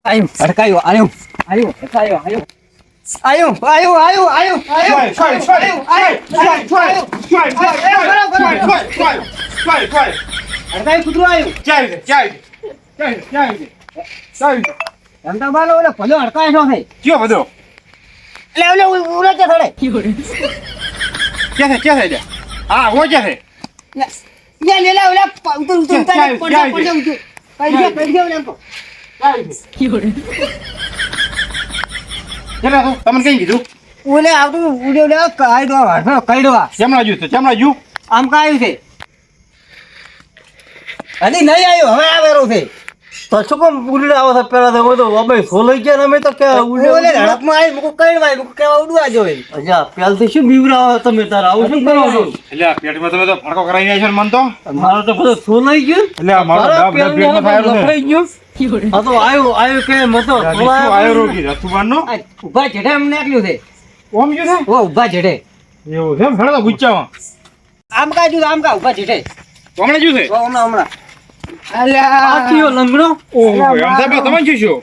આયો અડકાયો આયો આયો અડકાયો આયો આયો આયો આયો આયો અડકાયો કૂતરો આયો ધંધા બાલો ઓલે ભલો અડકાય છો છે કયો બધો એટલે ઓલે ઉડે છે થોડે ક્યાં છે હા હો ક્યાં છે લે લે ઓલે ઉતું પડજો કઈ દે ઓલે તો તમને કઈ કીધું ઓલે આવતું ઉડે ઓલે કાઈ દો વાળો કઈ દો ચમડા જુ આમ કાયું છે હજી નહીં આવ્યો હવે આવેરો છે તો શું કેમ ઉડી આવો છો પેલા તો બધો અમે સોલઈ ગયા ને અમે તો કે ઓલે ઝડપમાં આવી મુકો કઈ વાય મુકો કેવા ઉડવા જોઈ અજા પેલથી શું બીવરાવો તમે તાર આવું શું કરો છો એટલે આ પેટમાં તમે તો ફડકો કરાઈ રહ્યા છો મન તો મારો તો બધો સોલાઈ ગયો એટલે આ મારો પેટમાં ફાયર છે થઈ ગયો આ તો આયો કે મતો આયો રોગી રતુબાન નો ઉભા જેઠે અમને આટલું છે ઓમ જો છે ઓ ઉભા જેઠે એવું છે ફેડો ગુચ્ચામાં આમ કાજુ આમ કા ઉભા જેઠે હમણાં જો છે હમણાં આ કયો લંગડો ઓહો એમ સાહેબ તમે શું છો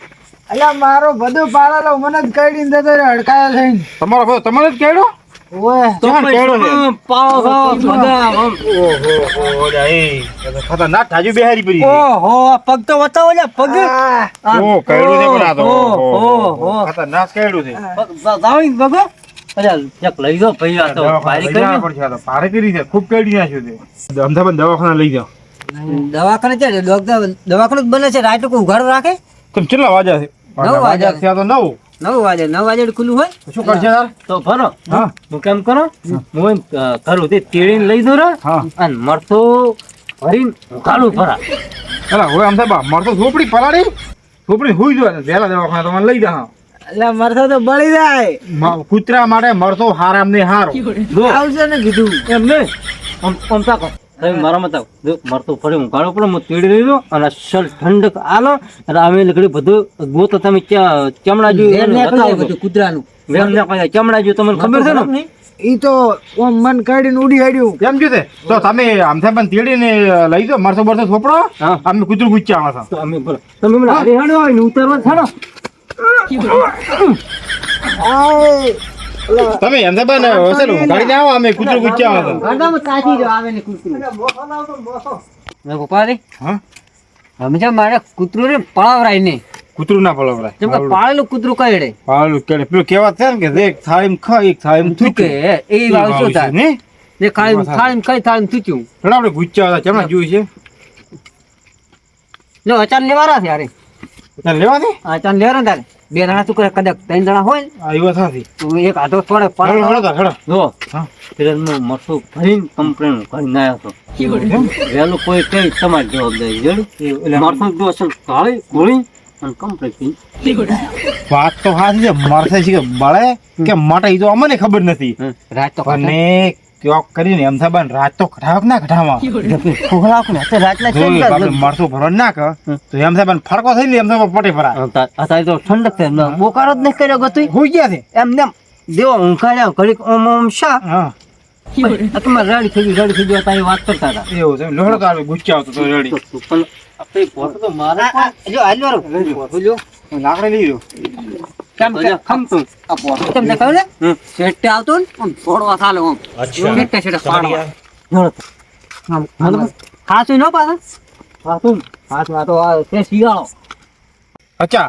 અલ્યા મારો બધું પાળેલો મને જ કઈડીને દેતો રે અડકાયો થઈને તમારો ભાઈ તમારે જ કેડો ઓય તો કેળો છે. પાવ ખાવ બધા આમ. ઓહો ડાઈ ખતરનાક થાજુ બેહારી પડી ઓહો પગ તો બતાવો લે પગ ઓ કેડું છે પણ આ તો ઓહો ખતરનાક કેડું છે જાવી બગો અરે એક લઈ દો ભાઈ આ તો ભારી કરી પારે કરી છે ખૂબ કેડી નાખ્યું છે અમદાવાદ દવાખાના લઈ જાઓ દવાખાને છે ડોક્ટર દવાખાનું જ બને છે રાત કોઈ ઉઘાડો રાખે તમે કેટલા વાગ્યા છે 9 વાગ્યા થયા તો 9 9 વાગે ખુલ્લું હોય શું કરશે યાર તો ભરો હા હું કેમ કરો હું કરું તે તેડીને લઈ દો રે હા અને મરતો ભરીને ઉકાળું ભરા અલા હવે આમ સાહેબ મારતો ઝોપડી પલાડી ઝોપડી હુઈ જો વેલા દવાખાના તમને લઈ જા એટલે મરતો તો બળી જાય કૂતરા માટે મરતો હારામ ને હારો આવશે ને કીધું એમ ને આમ તાકો તમે મારા મત જો મરતો ફરી ઉકાળો પણ હું તેડી લઈ દો અને અસલ ઠંડક આલો અને અમે લકડી બધું ગોતો તમે ચમડા જોયું કૂતરાનું ચમડા જોયું તમને ખબર છે ને ઈ તો ઓમ મન કાઢીને ઉડી હાડ્યું કેમ જો તો તમે આમ સાહેબ તેડીને લઈ દો મરતો બરતો છોપડો હા. અમે કૂતરું ગુચ્ચા આવે તો અમે બોલો તમે મને હારી હાડો હોય ને ઉતારવા છાડો તમે એમ સાહેબ હશે ગાડી આવો અમે કૂતરું ગુચ્ચા આવે ગરદામાં કાચી જો આવે ને કૂતરું મે ગોપારી હા અમે જો મારે કૂતરું ને પળાવરાય ને કૂતરું ના પલવરાય જેમ કે પાળેલું કૂતરું કઈડે પાલું કે પેલું કહેવત છે ને કે એક થાળીમાં ખાઈ એક થાળીમાં થૂકે એ વાવ શું થાય ને ને થાળીમાં ખાઈ થાળીમાં થૂક્યું થોડા આપણે ગુચ્ચા હતા ચમડા જોઈ છે લો અચાન લેવાના છે અરે તારે લેવા દે અચાન લેવાના તારે બે જણા શું કરે કદાચ 3 જણા હોય ને આ એવા સાથી તો એક હાથો થોડે હળો હળો તાર હળો જો હા પેલા હું મરતો ભરીને કમ્પ્લેન કરીને આવ્યો હતો વહેલું કોઈ કઈ તમારી જવાબદારી જોડે મરતો જો અસલ કાળી ગોળી અને કમ્પ્લેન વાત તો હાથી છે મરસે છે કે બળે કે મટે ઈ તો અમને ખબર નથી રાત તો અને ક્યોક કરીને એમ સાહેબ રાત તો કઢાવક ના કઢાવા ખોખલાક ને તો રાતના કેમ જો આપણે મરતો ભરવા ના કર તો એમ સાહેબ ફરકો થઈ ને એમ સાહેબ પટે ભરા અત્યારે તો ઠંડક છે બોકારો જ નહીં કર્યો ગતું હોઈ ગયા છે એમ ને દેવો ઊંઘાડ્યા ઘડીક ઓમ ઓમ શા હા તમારે રેડી થઈ ગયું તારી વાત કરતા હતા એવું છે લોહડો તો આવે ગુચ્ચા આવતો તો રેડી પણ આપણે પોતે તો મારે જો હાલ વાળો જો લાકડે લઈ રહ્યો કેમ ખમતું આ પોતો કેમ દેખાવ ને સેટ આવતો ને આમ છોડવા ચાલે આમ સેટ સેટ પાડવા ખાસું ન પાછા ખાસું આ તો આ તે શિયાળો અચ્છા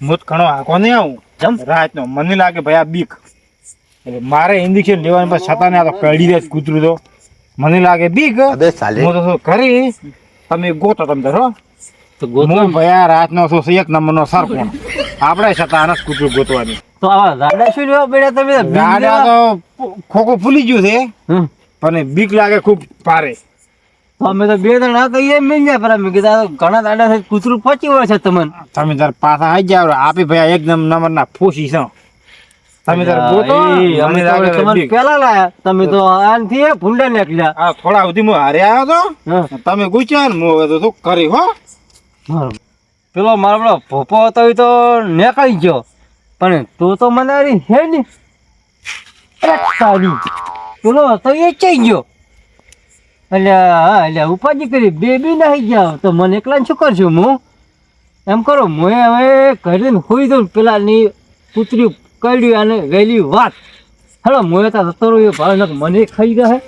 મુત ઘણો આખો નહીં આવું જમ રાતનો મને લાગે ભાઈ આ બીક એટલે મારે ઇન્જેક્શન લેવાની પછી છતાં ને આ તો કડી દે કૂતરું તો મને લાગે બીક હું તો શું કરી તમે ગોતો તમે તો તો હું ભાઈ આ રાતનો શું એક નંબરનો સરપંચ આપણે છતાં આને જ કૂતરું ગોતવાની તો આવા રાડા શું લેવા પડ્યા તમે દાદા તો ખોખો ફૂલી ગયું છે હમ. પણ બીક લાગે ખૂબ પારે તો અમે તો બે જણા કહીએ મિલ જાય પર અમે કીધા ઘણા દાડા થી કૂતરું પચી હોય છે તમને તમે તાર પાછા આવી જાવ આપી ભાઈ એક નંબરના ફોસી છો તમે તાર ગોતો અમે મને લાગે તમને બીક. પેલા લાયા તમે તો આનથી ભૂંડા નીકળ્યા આ થોડા સુધી હું હારે આવ્યો તો તમે ગુચ્યા ને હું હવે તો શું કરી હો પેલો મારો પેલો ભોપો હતો એ તો નીકળી ગયો પણ તું તો મને હારી હે ને તારી પેલો હતો એ ચઈ ગયો એટલે હા એટલે ઉપાજી કરી બે બી નાહી ગયા તો મને એકલા શું કરશું હું એમ કરો મોએ હવે ઘરે હોઈ દઉં પેલા ની કૂતરી કડ્યું અને વહેલી વાત હેલો મોએ તો જતો રહ્યો ભાવ મને ખાઈ ગયા